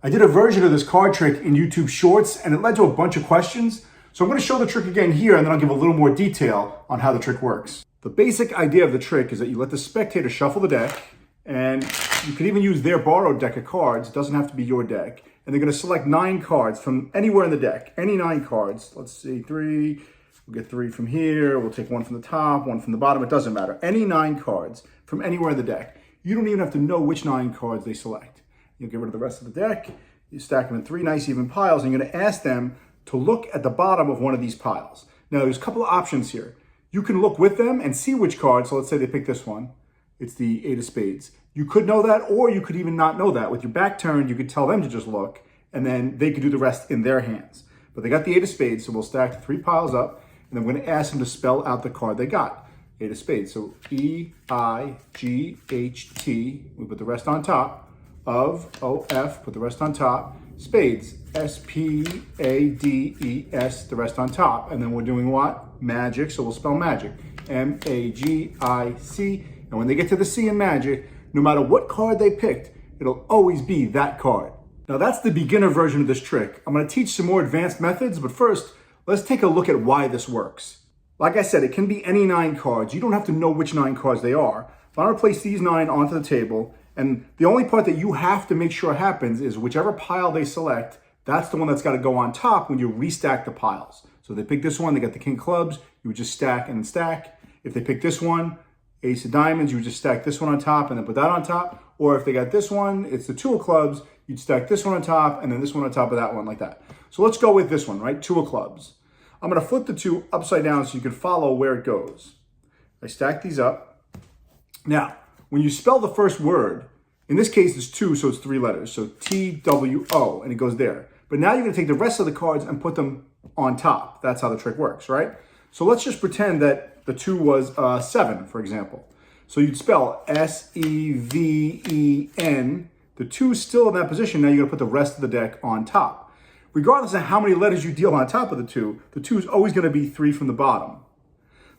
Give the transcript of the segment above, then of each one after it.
I did a version of this card trick in YouTube Shorts and it led to a bunch of questions. So I'm going to show the trick again here and then I'll give a little more detail on how the trick works. The basic idea of the trick is that you let the spectator shuffle the deck, and you can even use their borrowed deck of cards. It doesn't have to be your deck. And they're going to select 9 cards from anywhere in the deck, any 9 cards. Let's see, 3. We'll get 3 from here. We'll take 1 from the top, 1 from the bottom. It doesn't matter. Any 9 cards from anywhere in the deck. You don't even have to know which 9 cards they select. You'll get rid of the rest of the deck. You stack them in 3 nice even piles, and you're going to ask them to look at the bottom of one of these piles. Now, there's a couple of options here. You can look with them and see which card. So let's say they pick this one. It's the 8 of spades. You could know that, or you could even not know that. With your back turned, you could tell them to just look, and then they could do the rest in their hands. But they got the 8 of spades, so we'll stack the 3 piles up, and then we're going to ask them to spell out the card they got. 8 of spades. So E-I-G-H-T. We put the rest on top. Of, O-F, put the rest on top. Spades, S-P-A-D-E-S, the rest on top. And then we're doing what? Magic, so we'll spell magic. M-A-G-I-C. And when they get to the C in magic, no matter what card they picked, it'll always be that card. Now that's the beginner version of this trick. I'm going to teach some more advanced methods, but first, let's take a look at why this works. Like I said, it can be any 9 cards. You don't have to know which 9 cards they are. But I'm going to place these 9 onto the table, and the only part that you have to make sure happens is whichever pile they select, that's the one that's got to go on top when you restack the piles. So they pick this one, they got the king of clubs, you would just stack and stack. If they pick this one, ace of diamonds, you would just stack this one on top and then put that on top. Or if they got this one, it's the 2 of clubs, you'd stack this one on top and then this one on top of that one like that. So let's go with this one, right? 2 of clubs. I'm going to flip the 2 upside down so you can follow where it goes. I stack these up. Now, when you spell the first word, in this case it's 2, so it's 3 letters. So T-W-O, and it goes there. But now you're going to take the rest of the cards and put them on top. That's how the trick works, right? So let's just pretend that the 2 was 7, for example. So you'd spell S-E-V-E-N. The 2 is still in that position. Now you're going to put the rest of the deck on top. Regardless of how many letters you deal on top of the 2 is always going to be 3 from the bottom.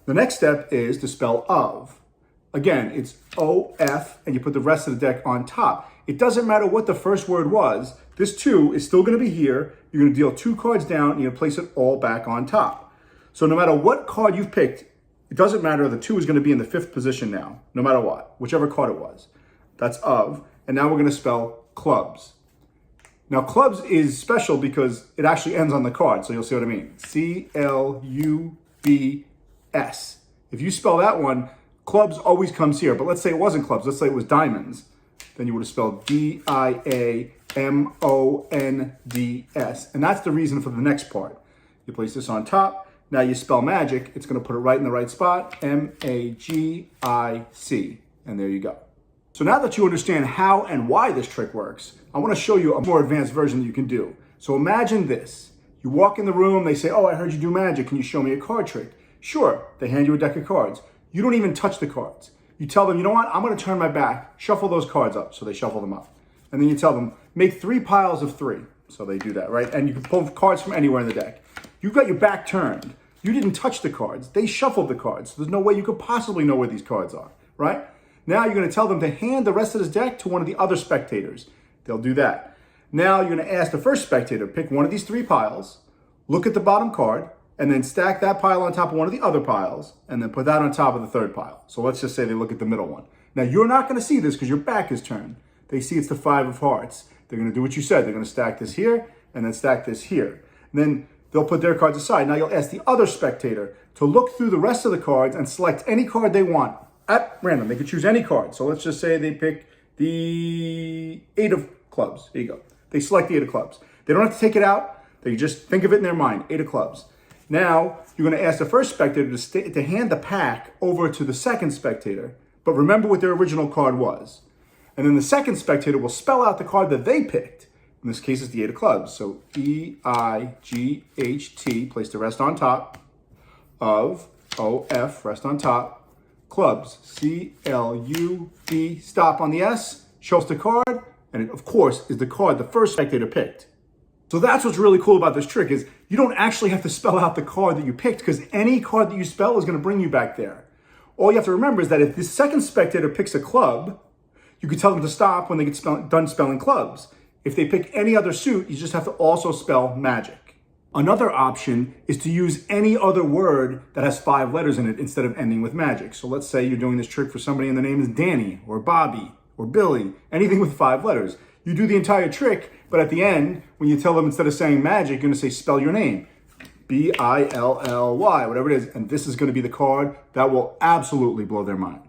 The next step is to spell of. Again, it's O-F, and you put the rest of the deck on top. It doesn't matter what the first word was. This 2 is still going to be here. You're going to deal 2 cards down, and you're going to place it all back on top. So no matter what card you've picked, it doesn't matter. The 2 is going to be in the 5th position now, no matter what, whichever card it was. That's of. And now we're going to spell clubs. Now, clubs is special because it actually ends on the card, so you'll see what I mean. C-L-U-B-S. If you spell that one, clubs always comes here, but let's say it wasn't clubs. Let's say it was diamonds. Then you would have spelled D-I-A-M-O-N-D-S. And that's the reason for the next part. You place this on top. Now you spell magic. It's going to put it right in the right spot. M-A-G-I-C. And there you go. So now that you understand how and why this trick works, I want to show you a more advanced version that you can do. So imagine this. You walk in the room. They say, oh, I heard you do magic. Can you show me a card trick? Sure. They hand you a deck of cards. You don't even touch the cards. You tell them, you know what? I'm going to turn my back, shuffle those cards up. So they shuffle them up. And then you tell them, make 3 piles of 3. So they do that, right? And you can pull cards from anywhere in the deck. You've got your back turned. You didn't touch the cards. They shuffled the cards. So there's no way you could possibly know where these cards are, right? Now you're going to tell them to hand the rest of this deck to one of the other spectators. They'll do that. Now you're going to ask the first spectator, pick one of these 3 piles, look at the bottom card, and then stack that pile on top of one of the other piles, and then put that on top of the 3rd pile. So let's just say they look at the middle one. Now, you're not going to see this because your back is turned. They see it's the 5 of hearts. They're going to do what you said. They're going to stack this here, and then stack this here. And then they'll put their cards aside. Now, you'll ask the other spectator to look through the rest of the cards and select any card they want at random. They could choose any card. So let's just say they pick the 8 of clubs. There you go. They select the 8 of clubs. They don't have to take it out. They just think of it in their mind, 8 of clubs. Now, you're going to ask the first spectator to hand the pack over to the second spectator, but remember what their original card was. And then the second spectator will spell out the card that they picked. In this case, it's the 8 of clubs. So E-I-G-H-T, place the rest on top. Of, O-F, rest on top. Clubs, C-L-U-B, stop on the S, shows the card, and it, of course, is the card the first spectator picked. So that's what's really cool about this trick is you don't actually have to spell out the card that you picked because any card that you spell is going to bring you back there. All you have to remember is that if the second spectator picks a club, you can tell them to stop when they get done spelling clubs. If they pick any other suit, you just have to also spell magic. Another option is to use any other word that has 5 letters in it instead of ending with magic. So let's say you're doing this trick for somebody and the name is Danny or Bobby or Billy, anything with 5 letters. You do the entire trick, but at the end, when you tell them instead of saying magic, you're gonna say spell your name. B-I-L-L-Y, whatever it is. And this is gonna be the card that will absolutely blow their mind.